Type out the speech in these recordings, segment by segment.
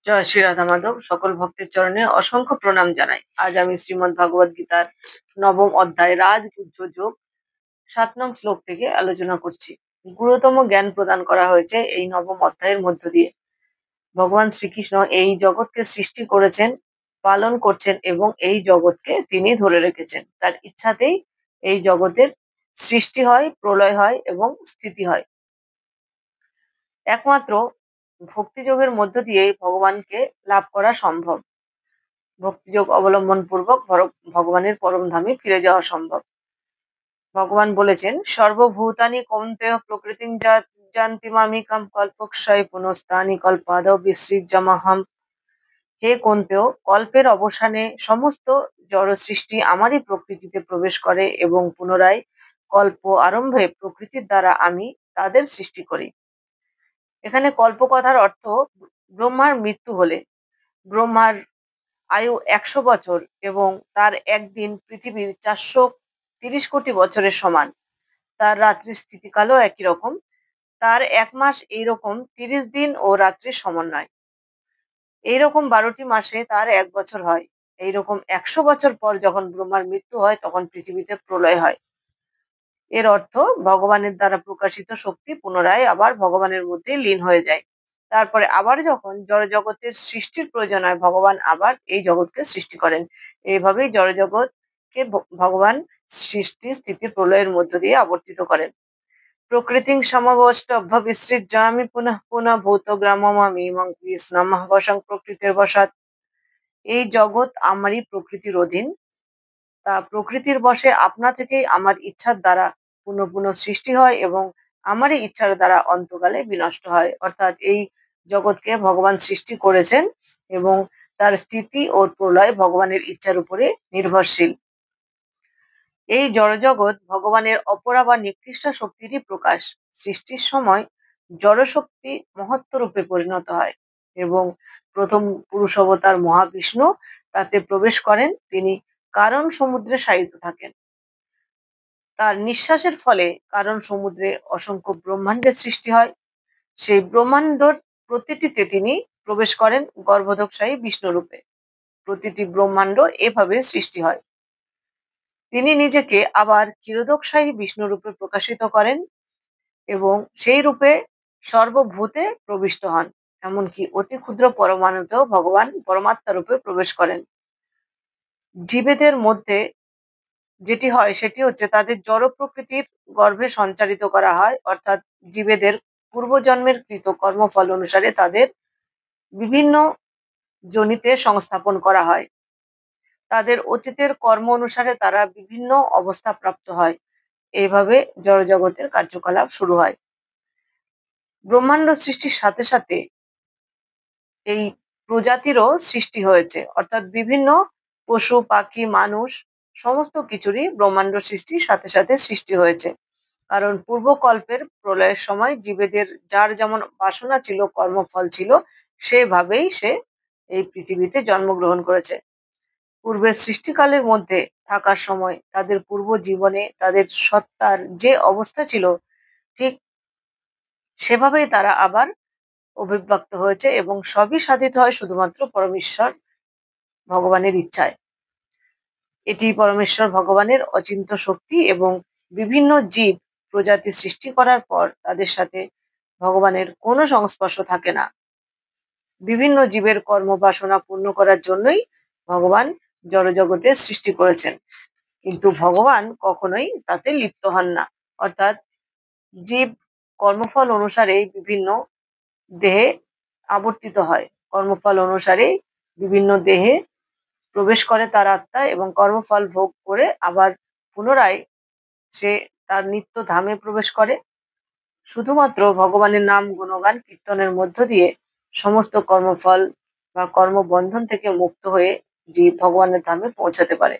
জয় শ্রী রাধা মাধব। সকল ভক্তের চরণে অসংখ্য প্রণাম জানাই। আজ আমি শ্রীমদ্ ভাগবত গীতার নবম অধ্যায় রাজগুহ্য যোগ 7 নং শ্লোক থেকে আলোচনা করছি। গুরুতম জ্ঞান প্রদান করা হয়েছে এই নবম অধ্যায়ের মধ্য দিয়ে। ভগবান শ্রীকৃষ্ণ এই জগৎকে সৃষ্টি করেছেন, পালন করছেন এবং এই জগৎকে তিনি ধরে রেখেছেন। তার ইচ্ছাতেই এই জগতের সৃষ্টি হয়, প্রলয় হয় এবং স্থিতি হয়। একমাত্র ভক্তিযোগের মধ্য দিয়েই ভগবানকে লাভ করা সম্ভব। ভক্তিযোগ অবলম্বন পূর্বক ভগবানের পরম ধামে ফিরে যাওয়া সম্ভব। ভগবান বলেছেন, সর্বভূতানি কৌন্তেয় প্রকৃতিং জানতি মামিকাম কল্পক্ষয় পুনস্তানি কল্পাদৌ বিসৃজ্যমাহম। হে কৌন্তেয়, কল্পের অবসানে সমস্ত জড় সৃষ্টি আমারই প্রকৃতিতে প্রবেশ করে এবং পুনরায় কল্প আরম্ভে প্রকৃতির দ্বারা আমি তাদের সৃষ্টি করি। এখানে কল্প কথার অর্থ ব্রহ্মার মৃত্যু হলে, ব্রহ্মার আয়ু 100 বছর এবং তার একদিন পৃথিবীর 430 কোটি বছরের সমান। তার রাত্রির স্থিতিকালও একই রকম। তার 1 মাস এইরকম 30 দিন ও রাত্রির সমন্বয়। এইরকম 12টি মাসে তার 1 বছর হয়। এইরকম 100 বছর পর যখন ব্রহ্মার মৃত্যু হয় তখন পৃথিবীতে প্রলয় হয়। এর অর্থ ভগবানের দ্বারা প্রকাশিত শক্তি পুনরায় আবার ভগবানের মধ্যে লীন হয়ে যায়। তারপরে আবার যখন জড়জগতের সৃষ্টির প্রয়োজন হয়, ভগবান আবার এই জগৎকে সৃষ্টি করেন। এইভাবেই জড়জগৎকে ভগবান সৃষ্টি স্থিতি প্রলয়ের মধ্য দিয়ে আবর্তিত করেন। প্রকৃতিং সমবষ্টভ্য বিসৃজ্যামি পুনঃ পুনঃ ভূতগ্রামমিমং বিষ্ণমহবশং প্রকৃতির বশাৎ। এই জগৎ আমারই প্রকৃতির অধীন। তা প্রকৃতির বশে আপনা থেকেই আমার ইচ্ছার দ্বারা পুনঃ পুনঃ সৃষ্টি হয় এবং আমারই ইচ্ছার দ্বারা অন্তকালে বিনষ্ট হয়। অর্থাৎ এই জগৎকে ভগবান সৃষ্টি করেছেন এবং তার স্থিতি ও প্রলয় ভগবানের ইচ্ছার উপরে নির্ভরশীল। এই জড়জগৎ ভগবানের অপরা বা নিকৃষ্ট শক্তিরই প্রকাশ। সৃষ্টির সময় জড়শক্তি মহত্ব রূপে পরিণত হয় এবং প্রথম পুরুষ অবতার মহাবিষ্ণু তাতে প্রবেশ করেন। তিনি কারণ সমুদ্রে শায়িত থাকেন। তার নিঃশ্বাসের ফলে কারণ সমুদ্রে অসংখ্য ব্রহ্মাণ্ডের সৃষ্টি হয়। সেই ব্রহ্মাণ্ডর প্রতিটিতে তিনি প্রবেশ করেন গর্ভোদকশায়ী বিষ্ণু রূপে। প্রতিটি ব্রহ্মাণ্ড এভাবে সৃষ্টি হয়। তিনি নিজেকে আবার ক্ষীরোদকশায়ী বিষ্ণু রূপে প্রকাশিত করেন এবং সেই রূপে সর্বভূতে প্রবিষ্ট হন। এমনকি অতি ক্ষুদ্র পরমাণুতেও ভগবান পরমাত্মা রূপে প্রবেশ করেন। জীবেদের মধ্যে যেটি হয় সেটি হচ্ছে তাদের জড় প্রকৃতির গর্ভে সঞ্চারিত করা হয়। অর্থাৎ জীবেদের পূর্বজন্মের কৃত কর্মফল অনুসারে তাদের বিভিন্ন যোনিতে সংস্থাপন করা হয়। তাদের অতীতের কর্ম অনুসারে তারা বিভিন্ন অবস্থা প্রাপ্ত হয়। এইভাবে জড়জগতের কার্যকলাপ শুরু হয়। ব্রহ্মাণ্ড সৃষ্টির সাথে সাথে এই প্রজাতিরও সৃষ্টি হয়েছে। অর্থাৎ বিভিন্ন পশু পাখি মানুষ সমস্ত কিছুরই ব্রহ্মাণ্ড সৃষ্টির সাথে সাথে সৃষ্টি হয়েছে। কারণ পূর্বকল্পের প্রলয়ের সময় জীবেদের যার যেমন বাসনা ছিল, কর্মফল ছিল, সেভাবেই সে এই পৃথিবীতে জন্মগ্রহণ করেছে। পূর্বের সৃষ্টিকালের মধ্যে থাকার সময় তাদের পূর্ব জীবনে তাদের সত্তার যে অবস্থা ছিল ঠিক সেভাবেই তারা আবার অভিব্যক্ত হয়েছে এবং সবই সাধিত হয় শুধুমাত্র পরমেশ্বর ভগবানের ইচ্ছায়। এটি পরমেশ্বর ভগবানের অচিন্ত্য শক্তি এবং বিভিন্ন জীব প্রজাতি সৃষ্টি করার পর তাদের সাথে ভগবানের কোনো সংস্পর্শ থাকে না। বিভিন্ন জীবের কর্মবাসনা পূর্ণ করার জন্যই ভগবান জড়জগতের সৃষ্টি করেছেন, কিন্তু ভগবান কখনোই তাতে লিপ্ত হন না। অর্থাৎ জীব কর্মফল অনুসারে বিভিন্ন দেহে আবর্তিত হয়। কর্মফল অনুসারে বিভিন্ন দেহে প্রবেশ করে তার আত্মা এবং কর্মফল ভোগ করে আবার পুনরায় সে তার নিত্য ধামে প্রবেশ করে। শুধুমাত্র ভগবানের নাম গুণগান কীর্তনের মধ্য দিয়ে সমস্ত কর্মফল বা কর্মবন্ধন থেকে মুক্ত হয়ে জীব ভগবানের ধামে পৌঁছাতে পারে।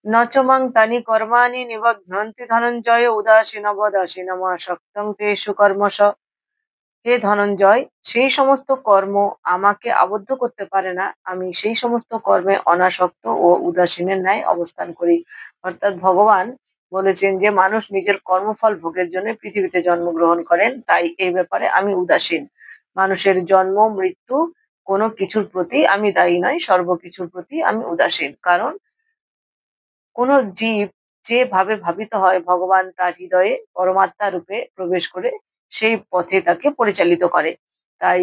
নচমাং তানি কর্মাণি নিবধ্নন্তি ধনঞ্জয় উদাসীনবদাসীনমাসক্তং তেষু কর্মস। হে ধনঞ্জয়, সেই সমস্ত কর্ম আমাকে আবদ্ধ করতে পারে না। আমি সেই সমস্ত কর্মে অনাসক্ত ও উদাসীনের ন্যায় অবস্থান করি। অর্থাৎ ভগবান বলেছেন যে মানুষ নিজের কর্মফল ভোগের জন্য পৃথিবীতে জন্মগ্রহণ করেন, তাই এই ব্যাপারে আমি উদাসীন। মানুষের জন্ম মৃত্যু কোনো কিছুর প্রতি আমি দায়ী নয়, সর্বকিছুর প্রতি আমি উদাসীন। কারণ কোনো জীব যেভাবে ভাবিত হয়, ভগবান তার হৃদয়ে পরমাত্মা রূপে প্রবেশ করে সেই পথে তাকে পরিচালিত করে। তাই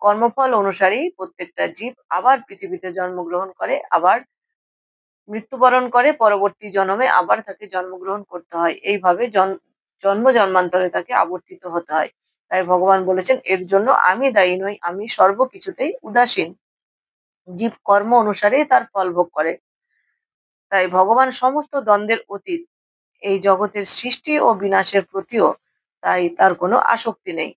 কর্মফল অনুসারেই প্রত্যেকটা জীব আবার পৃথিবীতে জন্মগ্রহণ করে, আবার মৃত্যুবরণ করে, পরবর্তী জন্মে আবার তাকে জন্মগ্রহণ করতে হয়। এইভাবে জন্ম জন্মান্তরে তাকে আবর্তিত হতে হয়। তাই ভগবান বলেছেন, এর জন্য আমি দায়ী নই, আমি সর্বকিছুতেই উদাসীন। জীব কর্ম অনুসারেই তার ফল ভোগ করে। তাই ভগবান সমস্ত দ্বন্দ্বের অতীত। এই জগতের সৃষ্টি ও বিনাশের প্রতিও তাই তার কোনো আসক্তি নেই।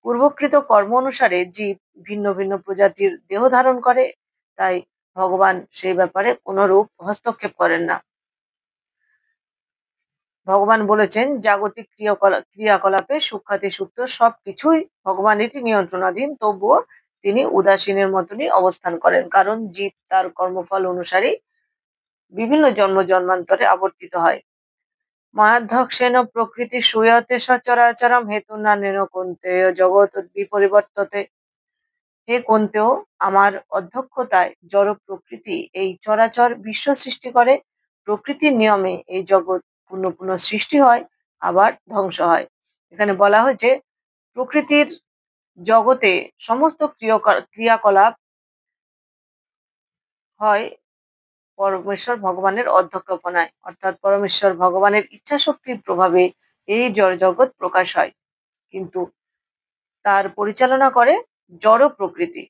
পূর্বকৃত কর্ম অনুসারে জীব ভিন্ন ভিন্ন প্রজাতির দেহ ধারণ করে। তাই ভগবান সেই ব্যাপারে কোনো রূপ হস্তক্ষেপ করেন না। ভগবান বলেছেন, জাগতিক ক্রিয়াকলাপে সূক্ষ্মাতিসূক্ষ্ম সবকিছুই ভগবানেরই নিয়ন্ত্রণাধীন, তবুও তিনি উদাসীনের মতনই অবস্থান করেন। কারণ জীব তার কর্মফল অনুসারেই বিভিন্ন জন্ম জন্মান্তরে আবর্তিত হয়। মায়াধ্যক্ষেন প্রকৃতি সুয়তে সচরাচরম হেতুনানেন কন্তেয় জগৎ বিপরিবর্ততে। হে কন্তেয়, আমার অধ্যক্ষতায় জড় প্রকৃতি এই চরাচর বিশ্ব সৃষ্টি করে। প্রকৃতির নিয়মে এই জগৎ পুনঃ পুনঃ সৃষ্টি হয়, আবার ধ্বংস হয়। এখানে বলা হয়েছে প্রকৃতির জগতে সমস্ত ক্রিয়াকলাপ হয় পরমেশ্বর ভগবানের অধ্যক্ষপনায়, অর্থাৎ পরমেশ্বর ভগবানের ইচ্ছা শক্তির প্রভাবে এই জড় জগৎ প্রকাশ হয়। কিন্তু তার পরিচালনা করে জড় প্রকৃতি।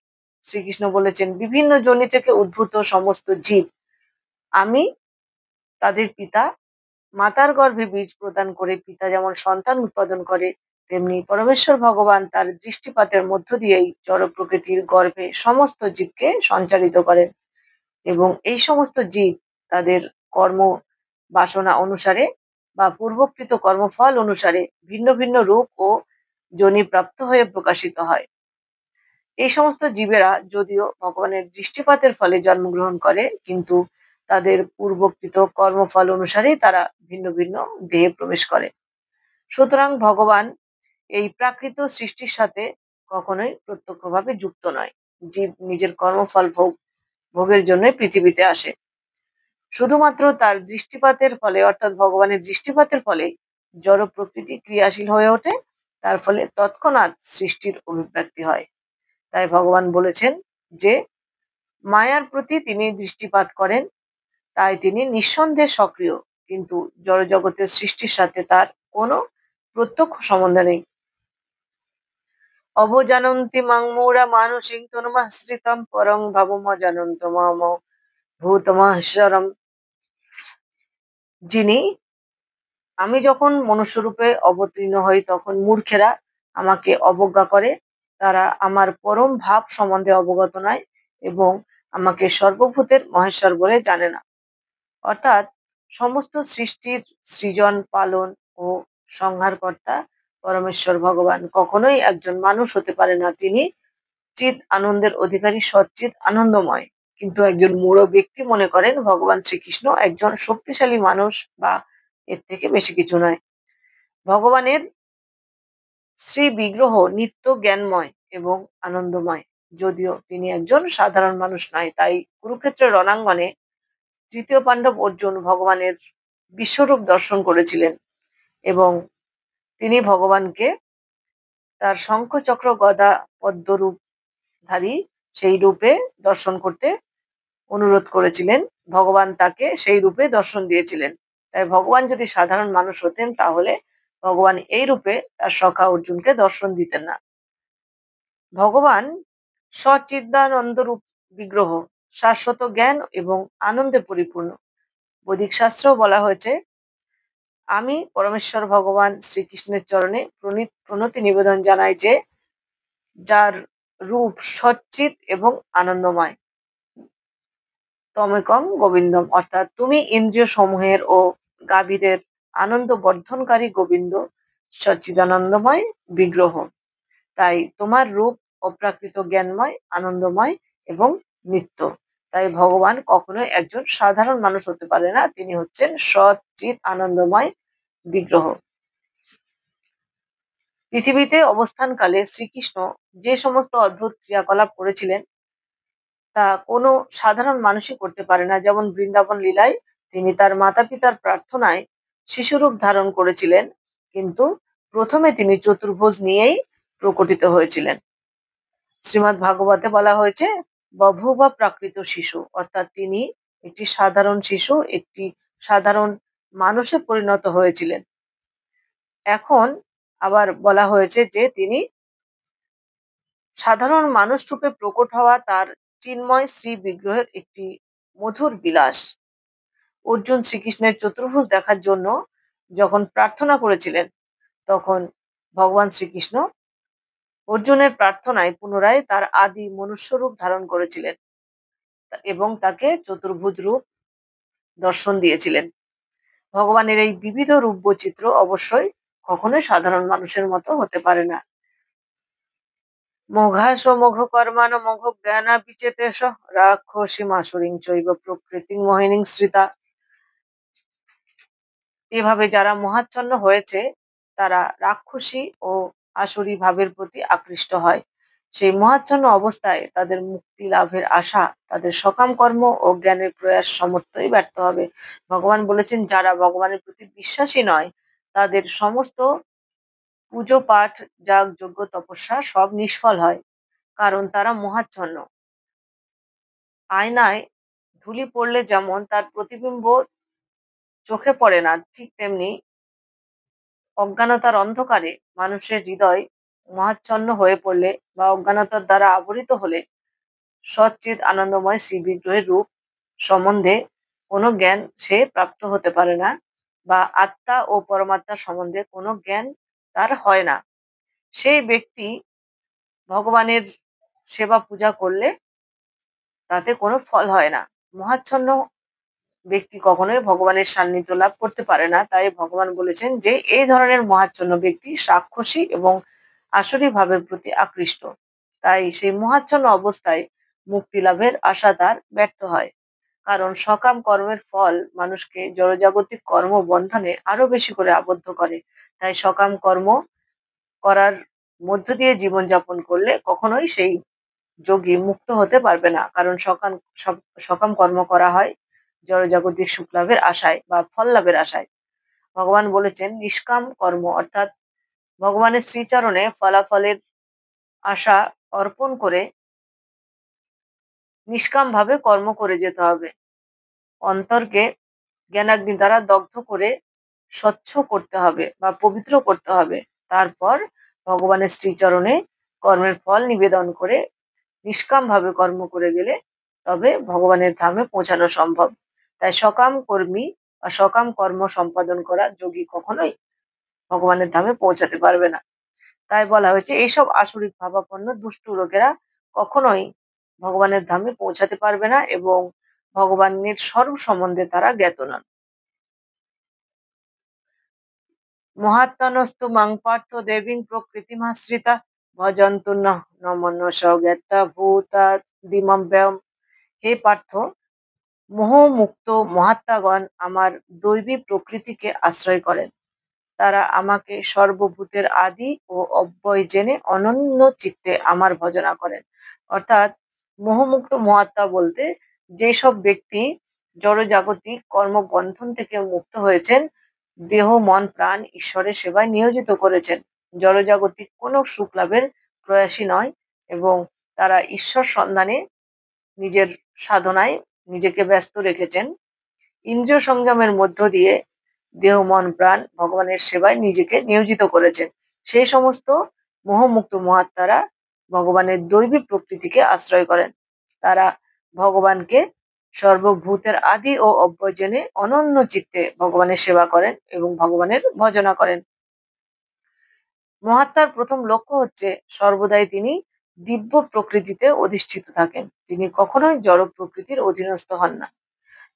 শ্রীকৃষ্ণ বলেছেন, বিভিন্ন যোনি থেকে উদ্ভূত সমস্ত জীব আমি তাদের পিতা। মাতার গর্ভে বীজ প্রদান করে পিতা যেমন সন্তান উৎপাদন করে, তেমনি পরমেশ্বর ভগবান তার দৃষ্টিপাতের মধ্য দিয়েই জড় প্রকৃতির গর্ভে সমস্ত জীবকে সঞ্চারিত করেন। এবং এই সমস্ত জীব তাদের কর্ম বাসনা অনুসারে বা পূর্বকৃত কর্মফল অনুসারে ভিন্ন ভিন্ন রূপ ও যোনি প্রাপ্ত হয়ে প্রকাশিত হয়। এই সমস্ত জীবেরা যদিও ভগবানের দৃষ্টিপাতের ফলে জন্মগ্রহণ করে, কিন্তু তাদের পূর্বকৃত কর্মফল অনুসারেই তারা ভিন্ন ভিন্ন দেহে প্রবেশ করে। সুতরাং ভগবান এই প্রাকৃত সৃষ্টির সাথে কখনোই প্রত্যক্ষভাবে যুক্ত নয়। জীব নিজের কর্মফল ভোগের জন্যই পৃথিবীতে আসে। শুধুমাত্র তার দৃষ্টিপাতের ফলে, অর্থাৎ ভগবানের দৃষ্টিপাতের ফলে জড় প্রকৃতি ক্রিয়াশীল হয়ে ওঠে। তার ফলে তৎক্ষণাৎ সৃষ্টির অভিব্যক্তি হয়। তাই ভগবান বলেছেন যে মায়ার প্রতি তিনি দৃষ্টিপাত করেন, তাই তিনি নিঃসন্দেহে সক্রিয়, কিন্তু জড় জগতের সৃষ্টির সাথে তার কোনো প্রত্যক্ষ সম্বন্ধ নেই। অবজানন্তি মাং মূঢ়া মানসিং তনুমাশ্রিতম পরং ভাবমজানন্ত মাম ভূতমহশ্বরম। যিনি, আমি যখন মনুষ্যরূপে অবতীর্ণ হই তখন মূর্খেরা আমাকে অবজ্ঞা করে। তারা আমার পরম ভাব সম্বন্ধে অবগত নয় এবং আমাকে সর্বভূতের মহেশ্বর বলে জানে না। অর্থাৎ সমস্ত সৃষ্টির সৃজন পালন ও সংহারকর্তা পরমেশ্বর ভগবান কখনোই একজন মানুষ হতে পারে না। তিনি চিৎ আনন্দের অধিকারী, সচ্চিৎ আনন্দময়। কিন্তু একজন মূঢ় ব্যক্তি মনে করেন ভগবান শ্রীকৃষ্ণ একজন শক্তিশালী মানুষ বা এর থেকে বেশি কিছু নয়। ভগবানের শ্রী বিগ্রহ নিত্য জ্ঞানময় এবং আনন্দময়, যদিও তিনি একজন সাধারণ মানুষ নয়। তাই কুরুক্ষেত্রের রণাঙ্গনে তৃতীয় পাণ্ডব অর্জুন ভগবানের বিশ্বরূপ দর্শন করেছিলেন এবং তিনি ভগবানকে তার শঙ্খ চক্র গদা পদ্মরূপধারী সেই রূপে দর্শন করতে অনুরোধ করেছিলেন। ভগবান তাকে সেই রূপে দর্শন দিয়েছিলেন। তাই ভগবান যদি সাধারণ মানুষ হতেন তাহলে ভগবান এই রূপে তার সখা অর্জুনকে দর্শন দিতেন না। ভগবান সচ্চিদানন্দ রূপ বিগ্রহ, শাশ্বত জ্ঞান এবং আনন্দে পরিপূর্ণ। বৈদিক শাস্ত্রেও বলা হয়েছে, আমি পরমেশ্বর ভগবান শ্রীকৃষ্ণের চরণে প্রণতি নিবেদন জানাই যে যার রূপ সচ্চিত এবং আনন্দময়। তমেকং গোবিন্দম, অর্থাৎ তুমি ইন্দ্রিয় সমূহের ও গাভীদের আনন্দ বর্ধনকারী গোবিন্দ, সচ্চিদানন্দময় বিগ্রহ। তাই তোমার রূপ অপ্রাকৃত জ্ঞানময়, আনন্দময় এবং নিত্য। তাই ভগবান কখনোই একজন সাধারণ মানুষ হতে পারে না, তিনি হচ্ছেন সচ্চিৎ আনন্দময় বিগ্রহ। পৃথিবীতে অবস্থানকালে শ্রীকৃষ্ণ যে সমস্ত অদ্ভুত ক্রিয়াকলাপ করেছিলেন তা কোনো সাধারণ মানুষই করতে পারে না। যেমন বৃন্দাবন লীলায় তিনি তার মাতা পিতার প্রার্থনায় শিশুরূপ ধারণ করেছিলেন, কিন্তু প্রথমে তিনি চতুর্ভুজ নিয়েই প্রকটিত হয়েছিলেন। শ্রীমদ্ ভাগবতে বলা হয়েছে বভূব প্রাকৃত শিশু, অর্থাৎ তিনি একটি সাধারণ শিশু, একটি সাধারণ মানুষে পরিণত হয়েছিলেন। এখন আবার বলা হয়েছে যে তিনি সাধারণ মানুষ রূপে প্রকট হওয়া তার চিন্ময় শ্রী বিগ্রহের একটি মধুর বিলাস। অর্জুন শ্রীকৃষ্ণের চতুর্ভুজ দেখার জন্য যখন প্রার্থনা করেছিলেন, তখন ভগবান শ্রীকৃষ্ণ অর্জুনের প্রার্থনায় পুনরায় তার আদি মনুষ্য রূপ ধারণ করেছিলেন এবং তাকে চতুর্ভুজ রূপ দর্শন দিয়েছিলেন। ভগবানের এই বিবিধ রূপ বৈচিত্র্য অবশ্যই কখনোই সাধারণ মানুষের মতো হতে পারে না। মোঘাস মোঘ কর্মান মোঘ জ্ঞানা বিচেতেশ রাক্ষসী মাসুরিং চৈব প্রকৃতিং মোহিনীং শ্রিতা। এভাবে যারা মোহাচ্ছন্ন হয়েছে তারা রাক্ষসী ও আসুরী ভাবের প্রতি আকৃষ্ট হয়। সেই মোহাচ্ছন্ন অবস্থায় তাদের মুক্তি লাভের আশা, তাদের সকাম কর্ম ও জ্ঞানের প্রয়াস সমস্তই ব্যর্থ হবে। ভগবান বলেছেন যারা ভগবানের প্রতি বিশ্বাসী নয় তাদের সমস্ত পুজো পাঠ, যাগ যজ্ঞ তপস্যা সব নিষ্ফল হয়, কারণ তারা মোহাচ্ছন্ন। আয়নায় ধুলি পড়লে যেমন তার প্রতিবিম্ব চোখে পড়ে না, ঠিক তেমনি অজ্ঞানতার অন্ধকারে মানুষের হৃদয় মোহাচ্ছন্ন হয়ে পড়লে বা অজ্ঞানতার দ্বারা আবৃত হলে সচ্চিৎ আনন্দময় শ্রী বিগ্রহের রূপ সম্বন্ধে কোনো জ্ঞান সে প্রাপ্ত হতে পারে না, বা আত্মা ও পরমাত্মা সম্বন্ধে কোনো জ্ঞান তার হয় না। সেই ব্যক্তি ভগবানের সেবা পূজা করলে তাতে কোনো ফল হয় না। মোহাচ্ছন্ন ব্যক্তি কখনোই ভগবানের সান্নিধ্য লাভ করতে পারে না। তাই ভগবান বলেছেন যে এই ধরনের মোহাচ্ছন্ন ব্যক্তি রাক্ষসী এবং আসুরী ভাবের প্রতি আকৃষ্ট। তাই সেই মোহাচ্ছন্ন অবস্থায় মুক্তি লাভের আশা তার ব্যর্থ হয়, কারণ সকাম কর্মের ফল মানুষকে জড়জাগতিক কর্ম বন্ধনে আরো বেশি করে আবদ্ধ করে। তাই সকাম কর্ম করার মধ্য দিয়ে জীবনযাপন করলে কখনোই সেই যোগী মুক্ত হতে পারবে না, কারণ সকাম কর্ম করা হয় জড়জাগতিক সুখ লাভের আশায় বা ফল লাভের আশায়। ভগবান বলেছেন নিষ্কাম কর্ম, অর্থাৎ ভগবানের শ্রীচরণে ফলাফলের আশা অর্পণ করে নিষ্কাম ভাবে কর্ম করে যেতে হবে। অন্তরকে জ্ঞানাগ্নি দ্বারা দগ্ধ করে স্বচ্ছ করতে হবে বা পবিত্র করতে হবে। তারপর ভগবানের শ্রীচরণে কর্মের ফল নিবেদন করে নিষ্কাম ভাবে কর্ম করে গেলে তবে ভগবানের ধামে পৌঁছানো সম্ভব। তাই সকাম কর্মী বা সকাম কর্ম সম্পাদন করা যোগী কখনোই ভগবানের ধামে পৌঁছাতে পারবে না। তাই বলা হয়েছে এইসব আসরিক ভাবাপন্ন দুষ্ট লোকেরা কখনোই ভগবানের ধামে পৌঁছাতে পারবে না এবং ভগবানের স্বরূপ সম্বন্ধে তারা জ্ঞাত নন। মহাত্মনস্তু মাং পার্থ দেবীং প্রকৃতিমাশ্রিতা ভজন্তু ন মনস জ্ঞাতা ভূতা দিমম ব্যয়ম। হে পার্থ, মোহমুক্ত মহাত্মাগণ আমার দৈবী প্রকৃতিকে আশ্রয় করেন। তারা আমাকে সর্বভূতের আদি ও অব্যয় জেনে অনন্য চিত্তে আমার ভজনা করেন। অর্থাৎ মোহমুক্ত মহাত্মা বলতে যেসব ব্যক্তি জড়জাগতিক কর্মবন্ধন থেকে মুক্ত হয়েছেন, দেহ মন প্রাণ ঈশ্বরের সেবায় নিয়োজিত করেছেন, জড়জাগতিক কোনো সুখ লাভের প্রয়াসী নয় এবং তারা ঈশ্বর সন্ধানে নিজের সাধনায় নিজেকে ব্যস্ত রেখেছেন। ইন্দ্রিয় সংযমের মধ্য দিয়ে দেহ মন প্রাণ ভগবানের সেবায় নিজেকে নিয়োজিত করেছেন। সেই সমস্ত মোহমুক্ত মহাত্মারা ভগবানের দৈবী প্রকৃতিকে আশ্রয় করেন। তারা ভগবানকে সর্বভূতের আদি ও অব্যয় জেনে অনন্য চিত্তে ভগবানের সেবা করেন এবং ভগবানের ভজনা করেন। মহাত্মার প্রথম লক্ষ্য হচ্ছে সর্বদাই তিনি দিব্য প্রকৃতিতে অধিষ্ঠিত থাকেন, তিনি কখনোই জড় প্রকৃতির অধীনস্থ হন না।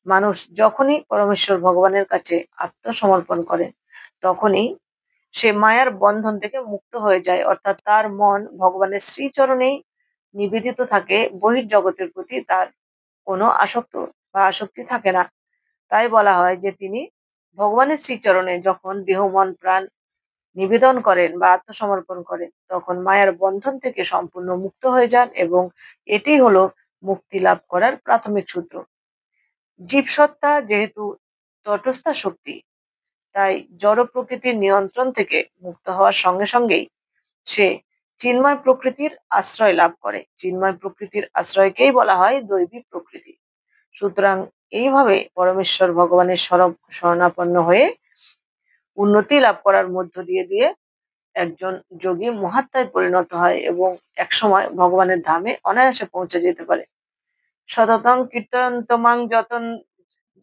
মানুষ যখনই পরমেশ্বর ভগবানের কাছে আত্মসমর্পণ করেন তখনই সে মায়ার বন্ধন থেকে মুক্ত হয়ে যায়, অর্থাৎ তার মন ভগবানের শ্রীচরণেই নিবেদিত থাকে, বহির্জগতের প্রতি তার কোনো আসক্তি থাকে না। তাই বলা হয় যে তিনি ভগবানের শ্রীচরণে যখন দেহ মন প্রাণ নিবেদন করেন বা আত্মসমর্পণ করেন, তখন মায়ার বন্ধন থেকে সম্পূর্ণ মুক্ত হয়ে যান এবং এটিই হলো মুক্তি লাভ করার প্রাথমিক সূত্র। জীবসত্তা যেহেতু তটস্থা শক্তি, তাই জড় প্রকৃতির নিয়ন্ত্রণ থেকে মুক্ত হওয়ার সঙ্গে সঙ্গেই সে চিন্ময় প্রকৃতির আশ্রয় লাভ করে। চিন্ময় প্রকৃতির আশ্রয়কেই বলা হয় দৈবী প্রকৃতি। সুতরাং এইভাবে পরমেশ্বর ভগবানের শরণাপন্ন হয়ে উন্নতি লাভ করার মধ্য দিয়ে দিয়ে একজন যোগী মহাত্মায় পরিণত হয় এবং একসময় ভগবানের ধামে অনায়াসে পৌঁছে যেতে পারে। সততং কীর্তয়ন্তমাং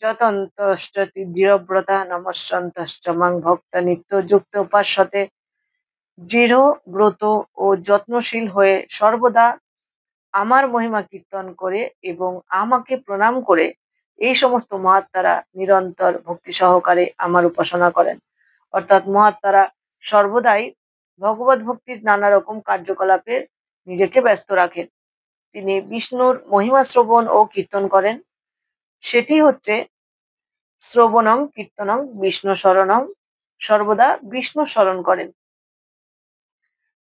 যতন্তশ্চতি দৃঢ়ব্রতা নমস্যন্তশ্চ মাং ভক্তা নিত্যযুক্ত উপাস্যতে। দৃঢ় ব্রত ও যত্নশীল হয়ে সর্বদা আমার মহিমা কীর্তন করে এবং আমাকে প্রণাম করে এই সমস্ত মহাত্মারা নিরন্তর ভক্তি সহকারে আমার উপাসনা করেন। অর্থাৎ মহাত্মারা সর্বদাই ভগবত ভক্তির নানা রকম কার্যকলাপে নিজেকে ব্যস্ত রাখেন। তিনি বিষ্ণুর মহিমা শ্রবণ ও কীর্তন করেন। সেটি হচ্ছে শ্রবণং কীর্তনং বিষ্ণু শরণং, সর্বদা বিষ্ণু স্মরণ করেন।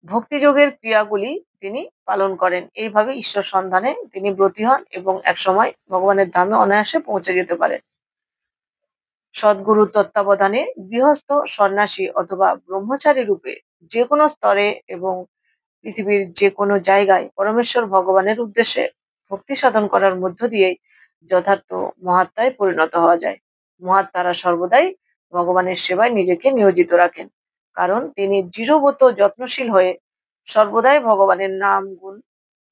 ভক্তিযোগের ক্রিয়াগুলি তিনি পালন করেন। এইভাবে ঈশ্বর সন্ধানে তিনি ব্রতী হন এবং একসময় ভগবানের ধামে অনায়াসে পৌঁছে যেতে পারেন। সদ্গুরুর তত্ত্বাবধানে গৃহস্থ, সন্ন্যাসী অথবা ব্রহ্মচারী রূপে যে কোনো স্তরে এবং পৃথিবীর যে কোনো জায়গায় পরমেশ্বর ভগবানের উদ্দেশ্যে ভক্তি সাধন করার মধ্য দিয়েই যথার্থ মহাত্মায় পরিণত হওয়া যায়। মহাত্মারা সর্বদাই ভগবানের সেবায় নিজেকে নিয়োজিত রাখেন, কারণ তিনি দৃঢ়ব্রত যত্নশীল হয়ে সর্বদাই ভগবানের নাম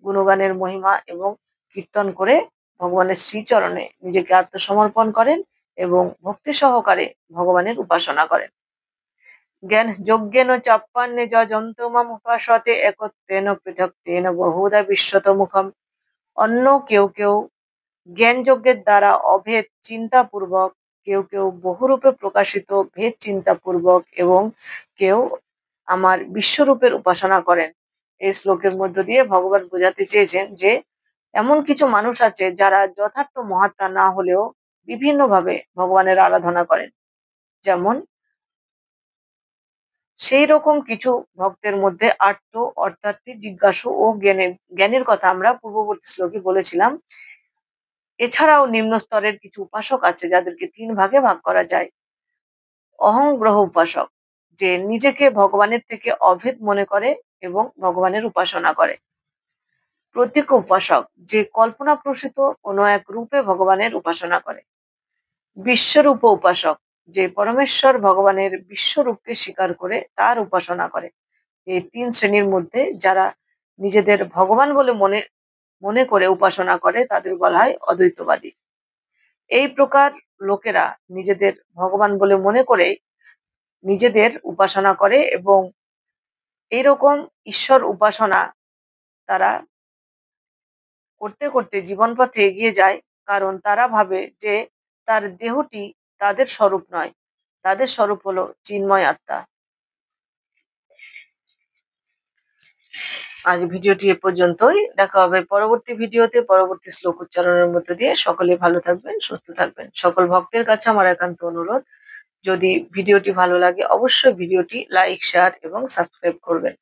গুণগানের মহিমা এবং কীর্তন করে ভগবানের শ্রীচরণে নিজেকে আত্মসমর্পণ করেন এবং ভক্তি সহকারে ভগবানের উপাসনা করেন। জ্ঞান যজ্ঞেন চাপ্পান্নে যজন্তমাম উপাসতে একত্বেন পৃথক্তেন বহুধা বিশ্বত মুখম। অন্য কেউ কেউ জ্ঞান যজ্ঞের দ্বারা অভেদ চিন্তাপূর্বক, কেউ কেউ বহুরূপে প্রকাশিত ভেদ চিন্তাপূর্বক এবং কেউ আমার বিশ্বরূপের উপাসনা করেন। এই শ্লোকের মধ্য দিয়ে ভগবান বোঝাতে চেয়েছেন যে এমন কিছু মানুষ আছে যারা যথার্থ মহাত্মা না হলেও বিভিন্নভাবে ভগবানের আরাধনা করেন। যেমন সেই রকম কিছু ভক্তের মধ্যে আর্ত, অর্থার্থী, জিজ্ঞাসু ও জ্ঞানীর কথা আমরা পূর্ববর্তী শ্লোকে বলেছিলাম। এছাড়াও নিম্ন স্তরের কিছু উপাসক আছে যাদেরকে ৩ ভাগে ভাগ করা যায়। অহংগ্রহ উপাসক, যে নিজেকে ভগবানের থেকে অভেদ মনে করে এবং ভগবানের উপাসনা করে। প্রতীক উপাসক, যে কল্পনা প্রসূত কোনো এক রূপে ভগবানের উপাসনা করে। বিশ্বরূপ উপাসক, যে পরমেশ্বর ভগবানের বিশ্বরূপকে স্বীকার করে তার উপাসনা করে। এই ৩ শ্রেণীর মধ্যে যারা নিজেদের ভগবান বলে মনে করে উপাসনা করে তাদের বলা হয় অদ্বৈতবাদী। এই প্রকার লোকেরা নিজেদের ভগবান বলে মনে করে নিজেদের উপাসনা করে এবং এইরকম ঈশ্বর উপাসনা তারা করতে করতে জীবন পথে এগিয়ে যায়, কারণ তারা ভাবে যে তার দেহটি তাদের স্বরূপ নয়, তাদের স্বরূপ হলো চিন্ময় আত্মা। আজ ভিডিওটি এ পর্যন্তই। দেখা হবে পরবর্তী ভিডিওতে পরবর্তী শ্লোক উচ্চারণের মধ্য দিয়ে। সকলে ভালো থাকবেন, সুস্থ থাকবেন। সকল ভক্তের কাছে আমার একান্ত অনুরোধ, যদি ভিডিওটি ভালো লাগে অবশ্যই ভিডিওটি লাইক, শেয়ার এবং সাবস্ক্রাইব করবেন।